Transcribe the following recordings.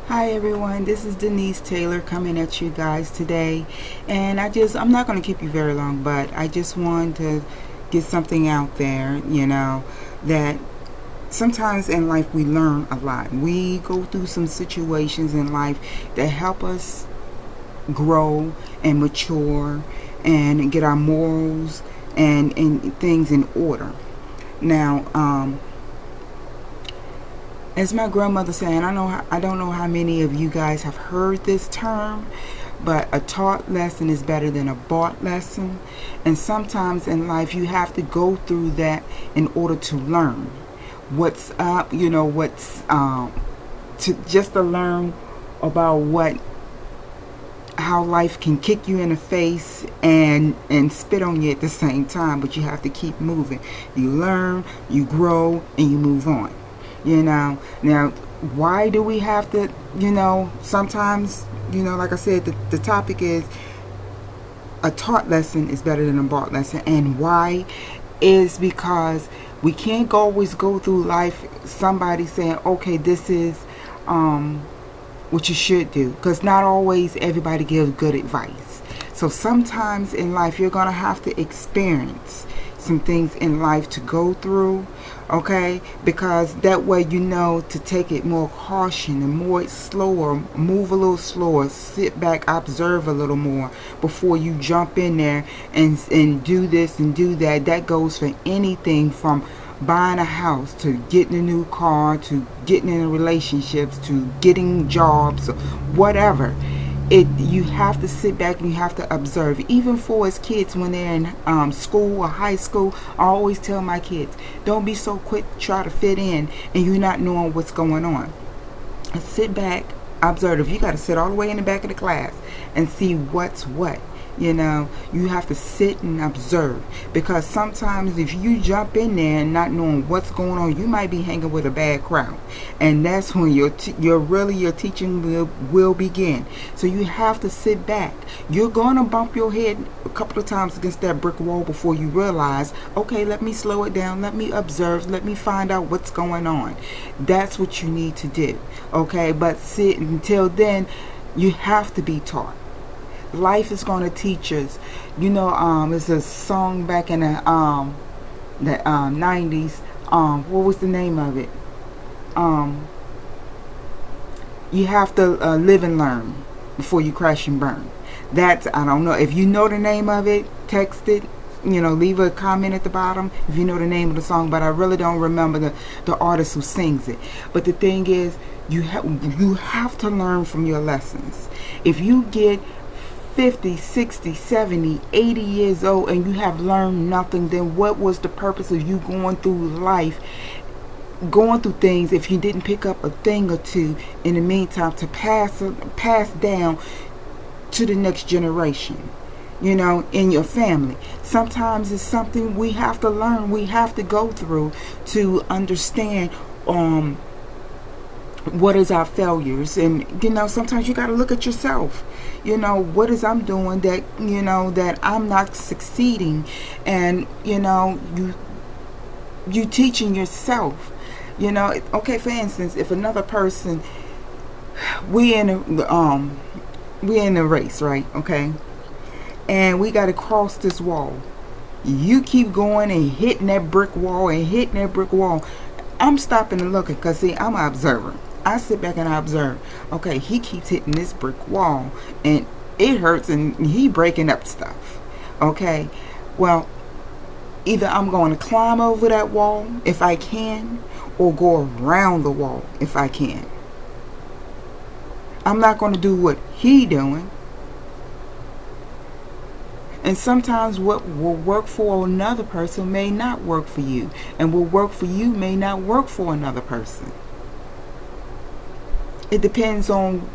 Hi everyone, this is Denise Taylor coming at you guys today. And I'm not going to keep you very long, but I just want to get something out there, that sometimes in life we learn a lot. We go through some situations in life that help us grow and mature and get our morals and things in order. Now, as my grandmother said, I don't know how many of you guys have heard this term, but a taught lesson is better than a bought lesson. And sometimes in life you have to go through that in order to learn what's up, what's to learn about how life can kick you in the face and spit on you at the same time, but you have to keep moving. You learn, you grow, and you move on. Now, why do we have to, sometimes, like I said, the topic is a taught lesson is better than a bought lesson. And why is because we can't always go through life somebody saying, okay, this is what you should do, because not always everybody gives good advice. So sometimes in life you're going to have to experience some things in life to go through, okay, because that way to take it more caution and more slower, move a little slower, sit back, observe a little more before you jump in there and do this and do that. That goes for anything from buying a house to getting a new car to getting in relationships to getting jobs, whatever. You have to sit back and you have to observe. Even for as kids when they're in school or high school, I always tell my kids, don't be so quick to try to fit in and you're not knowing what's going on. Sit back, observe. You got to sit all the way in the back of the class and see what's what. You have to sit and observe, because sometimes if you jump in there and not knowing what's going on, you might be hanging with a bad crowd, and that's when your teaching will begin. So you have to sit back. You're going to bump your head a couple of times against that brick wall before you realize, okay, let me slow it down, let me observe, let me find out what's going on. That's what you need to do, okay? But sit until then, you have to be taught. Life is going to teach us. It's a song back in the 90s. What was the name of it? You have to live and learn before you crash and burn. I don't know. If you know the name of it, text it. Leave a comment at the bottom if you know the name of the song, but I really don't remember the artist who sings it. But the thing is, you have to learn from your lessons. If you get 50, 60, 70, 80 years old and you have learned nothing, then what was the purpose of you going through life, going through things, if you didn't pick up a thing or two in the meantime to pass down to the next generation, in your family? Sometimes it's something we have to learn, we have to go through to understand what is our failures. And sometimes you got to look at yourself. What is I'm doing that that I'm not succeeding, and you teaching yourself. Okay, for instance, if another person, we in a race, right? Okay, and we got to cross this wall. You keep going and hitting that brick wall and hitting that brick wall. I'm stopping and looking, because see, I'm an observer. I sit back and I observe. Okay, he keeps hitting this brick wall and it hurts and he breaking up stuff. Okay, well, either I'm going to climb over that wall if I can, or go around the wall if I can. I'm not going to do what he doing. And sometimes what will work for another person may not work for you, and what work for you may not work for another person. It depends on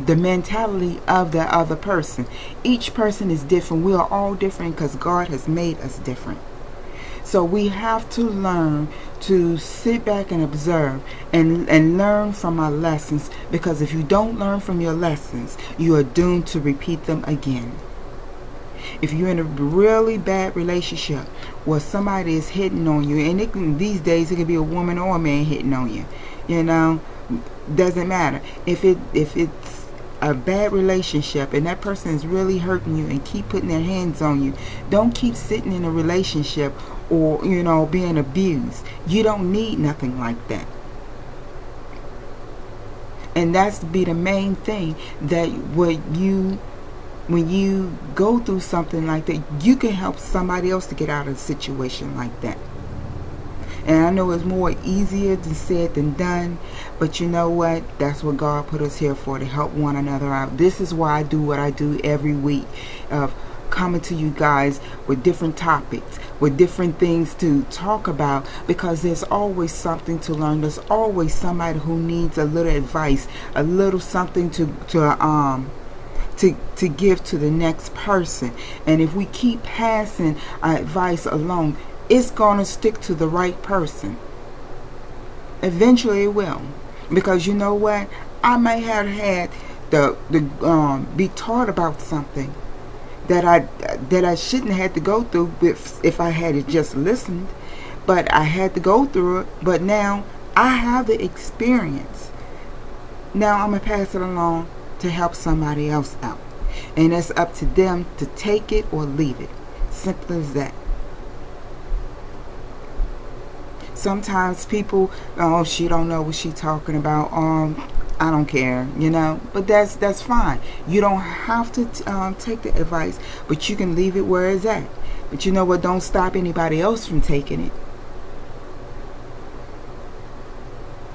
the mentality of the other person. Each person is different. We are all different because God has made us different. So we have to learn to sit back and observe and learn from our lessons, because if you don't learn from your lessons, you are doomed to repeat them again. If you're in a really bad relationship where somebody is hitting on you, and these days it could be a woman or a man hitting on you, Doesn't matter if it's a bad relationship and that person is really hurting you and keep putting their hands on you. Don't keep sitting in a relationship or being abused. You don't need nothing like that. And that's to be the main thing, that when you go through something like that, you can help somebody else to get out of a situation like that. And I know it's more easier to said than done, but you know what? That's what God put us here for, to help one another out. This is why I do what I do every week, of coming to you guys with different topics, with different things to talk about, because there's always something to learn. There's always somebody who needs a little advice, a little something to give to the next person. And if we keep passing our advice along, it's going to stick to the right person. Eventually it will. Because you know what? I may have had be taught about something that I shouldn't have had to go through if I had just listened. But I had to go through it. But now I have the experience. Now I'm going to pass it along to help somebody else out. And it's up to them to take it or leave it. Simple as that. Sometimes people, oh, she don't know what she's talking about. I don't care, But that's fine. You don't have to take the advice, but you can leave it where it's at. But you know what? Don't stop anybody else from taking it.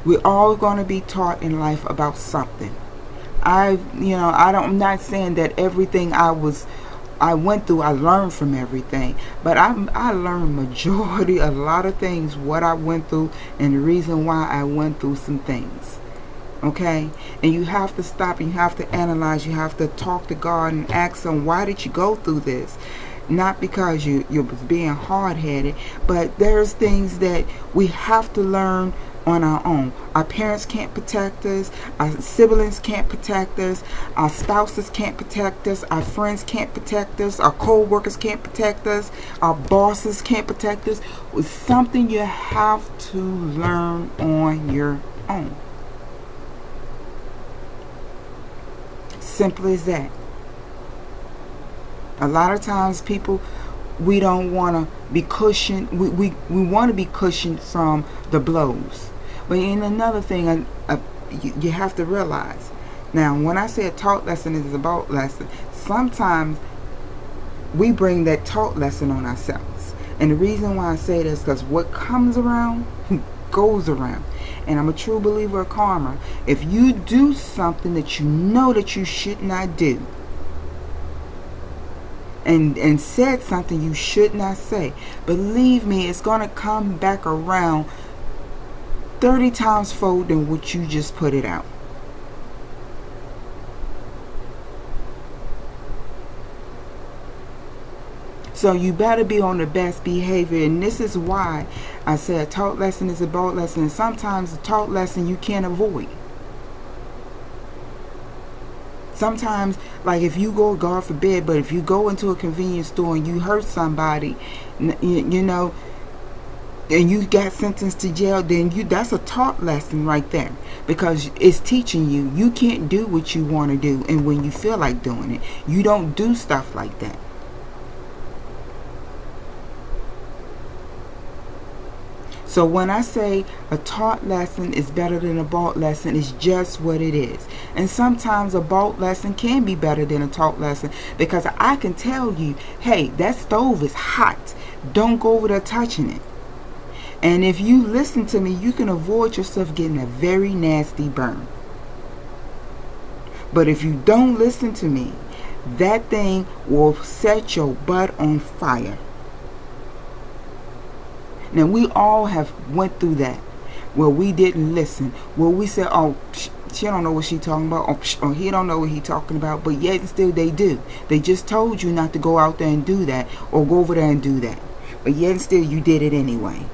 We're all going to be taught in life about something. I'm not saying that everything I went through, I learned from everything, but I learned a lot of things, what I went through, and the reason why I went through some things. Okay? And you have to stop, and you have to analyze, you have to talk to God and ask Him, why did you go through this? Not because you're being hard-headed, but there's things that we have to learn on our own. Our parents can't protect us, our siblings can't protect us, our spouses can't protect us, our friends can't protect us, our co-workers can't protect us, our bosses can't protect us. It's something you have to learn on your own. Simple as that. A lot of times people, we don't want to be cushioned. We want to be cushioned from the blows. But in another thing, you have to realize. Now, when I say a taught lesson is a bought lesson, sometimes we bring that taught lesson on ourselves. And the reason why I say this is because what comes around goes around. And I'm a true believer of karma. If you do something that you know that you should not do, and said something you should not say, believe me, it's going to come back around 30 times fold than what you just put it out. So you better be on the best behavior. And this is why I said a taught lesson is a bought lesson. And sometimes a taught lesson you can't avoid. Sometimes, like if you go, God forbid, but if you go into a convenience store and you hurt somebody, and you got sentenced to jail, then that's a taught lesson right there, because it's teaching you can't do what you want to do, and when you feel like doing it, you don't do stuff like that. So when I say a taught lesson is better than a bought lesson, it's just what it is. And sometimes a bought lesson can be better than a taught lesson, because I can tell you, hey, that stove is hot. Don't go over there touching it. And if you listen to me, you can avoid yourself getting a very nasty burn. But if you don't listen to me, that thing will set your butt on fire. Now, we all have went through that, where we didn't listen, where we said, oh, she don't know what she talking about, or he don't know what he talking about, but yet and still they do. They just told you not to go out there and do that, or go over there and do that, but yet and still you did it anyway.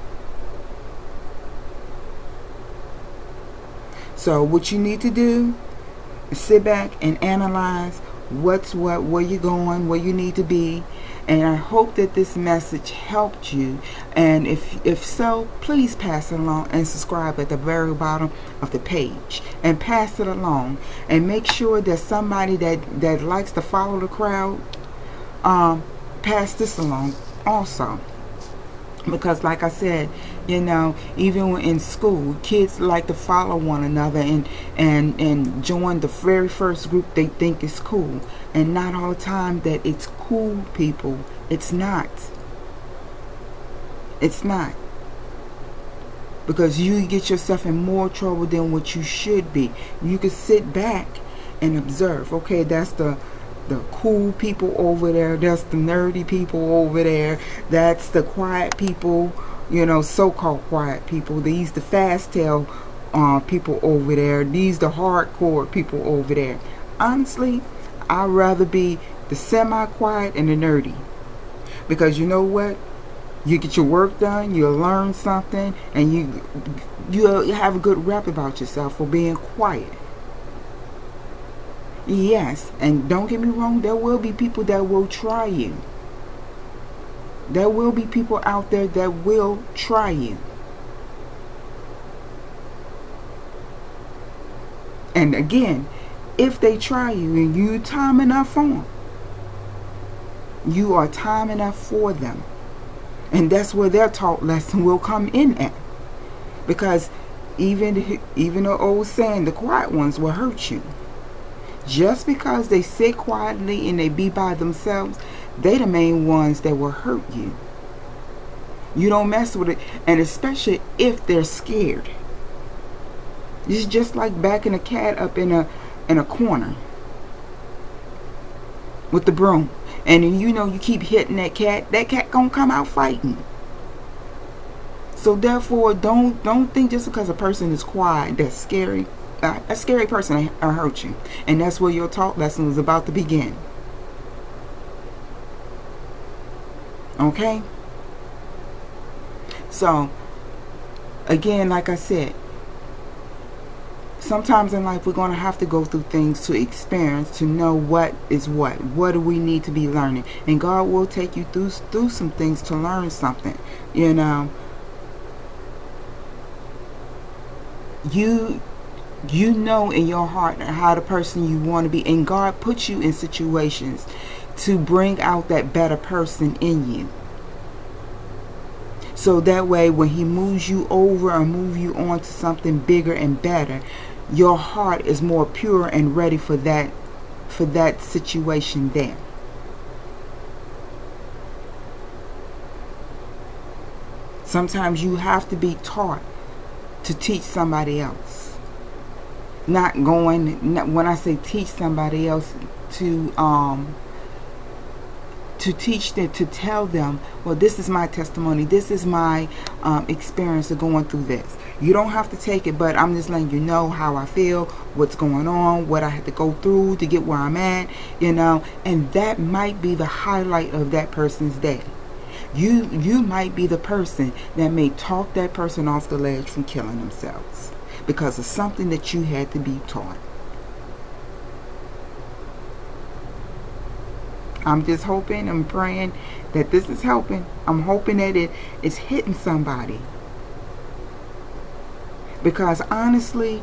So what you need to do is sit back and analyze what's what, where you're going, where you need to be, And I hope that this message helped you. And if so, please pass it along and subscribe at the very bottom of the page. And pass it along. And make sure that somebody that likes to follow the crowd, pass this along also. Because like I said, you know, even in school, kids like to follow one another and join the very first group they think is cool. And not all the time that it's cool, people. It's not. It's not. Because you get yourself in more trouble than what you should be. You can sit back and observe. Okay, that's the cool people over there, that's the nerdy people over there, that's the quiet people, you know, so-called quiet people. These the fast tail people over there. These the hardcore people over there. Honestly, I'd rather be the semi-quiet and the nerdy. Because you know what? You get your work done, you learn something, and you have a good rep about yourself for being quiet. Yes, and don't get me wrong, there will be people that will try you. There will be people out there that will try you. And again, if they try you and you time enough for them, you are time enough for them. And that's where their taught lesson will come in at. Because even the old saying, the quiet ones will hurt you. Just because they sit quietly and they be by themselves, they the main ones that will hurt you. You don't mess with it, and especially if they're scared. It's just like backing a cat up in a corner with the broom, and you know you keep hitting that cat gonna come out fighting. So therefore, don't think just because a person is quiet that's scary. A scary person will hurt you. And that's where your talk lesson is about to begin. Okay? So, again, like I said, sometimes in life we're going to have to go through things to experience, to know what is what. What do we need to be learning? And God will take you through some things to learn something. You know, you know in your heart how the person you want to be, and God puts you in situations to bring out that better person in you, so that way when he moves you over or move you on to something bigger and better, your heart is more pure and ready for that situation there. Sometimes you have to be taught to teach somebody else. When I say teach somebody else, to teach them, to tell them, well, this is my testimony, this is my experience of going through this. You don't have to take it, but I'm just letting you know how I feel, what's going on, what I had to go through to get where I'm at, you know, and that might be the highlight of that person's day. You might be the person that may talk that person off the ledge from killing themselves, because of something that you had to be taught. I'm just hoping and praying that this is helping. I'm hoping that it is hitting somebody. Because honestly,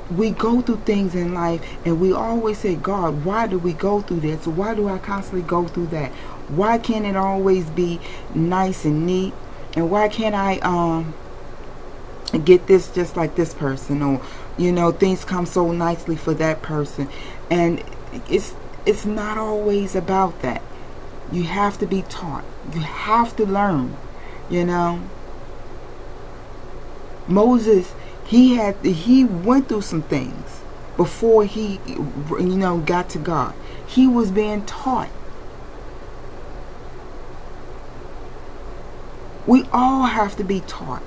we go through things in life and we always say, God, why do we go through this? Why do I constantly go through that? Why can't it always be nice and neat? And why can't I get this just like this person? Or, you know, things come so nicely for that person. And it's not always about that. You have to be taught. You have to learn, you know. Moses, he went through some things before he, you know, got to God. He was being taught. We all have to be taught.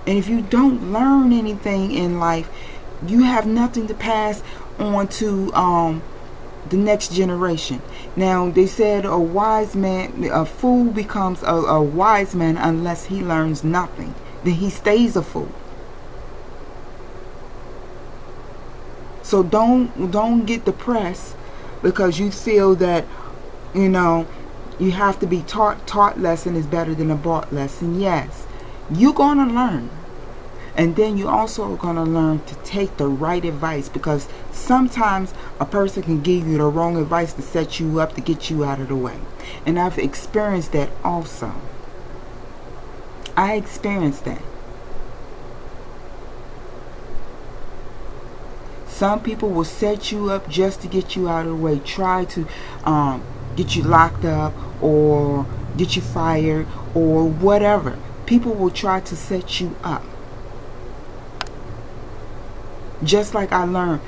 And if you don't learn anything in life, you have nothing to pass on to the next generation. Now, they said a fool becomes a wise man unless he learns nothing. Then he stays a fool. So don't get depressed because you feel that, you know, you have to be taught lesson is better than a bought lesson. Yes, you're going to learn. And then you also are going to learn to take the right advice, because sometimes a person can give you the wrong advice to set you up to get you out of the way. And I've experienced that also. I experienced that. Some people will set you up just to get you out of the way, try to get you locked up or get you fired or whatever. People will try to set you up. Just like I learned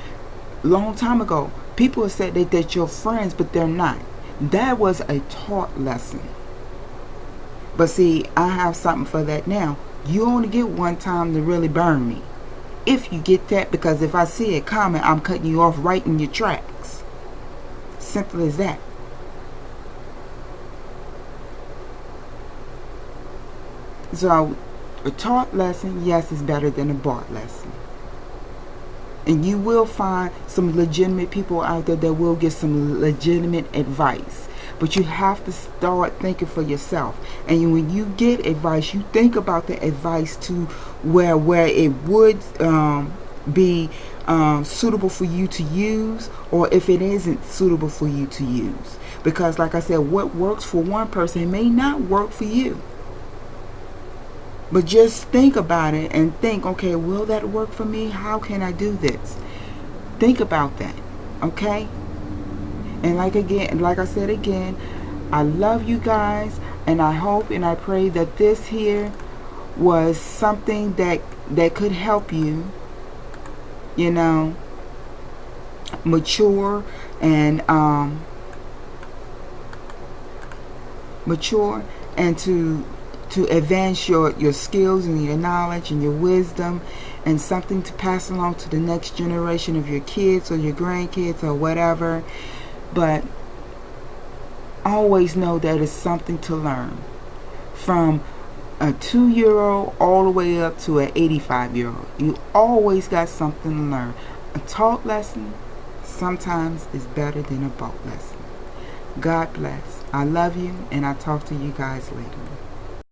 a long time ago, people said that you're friends, but they're not. That was a taught lesson. But see, I have something for that now. You only get one time to really burn me. If you get that, because if I see it coming, I'm cutting you off right in your tracks. Simple as that. So, a taught lesson, yes, is better than a bought lesson. And you will find some legitimate people out there that will get some legitimate advice. But you have to start thinking for yourself. And when you get advice, you think about the advice to where it would be suitable for you to use, or if it isn't suitable for you to use. Because like I said, what works for one person may not work for you. But just think about it and think, okay, will that work for me? How can I do this? Think about that, okay? And like I said again, I love you guys, and I hope and I pray that this here was something that could help you, you know, mature and to advance your skills and your knowledge and your wisdom, and something to pass along to the next generation of your kids or your grandkids or whatever. But always know that it's something to learn, from a 2-year-old all the way up to an 85-year-old. You always got something to learn. A taught lesson sometimes is better than a bought lesson. God bless. I love you, and I'll talk to you guys later.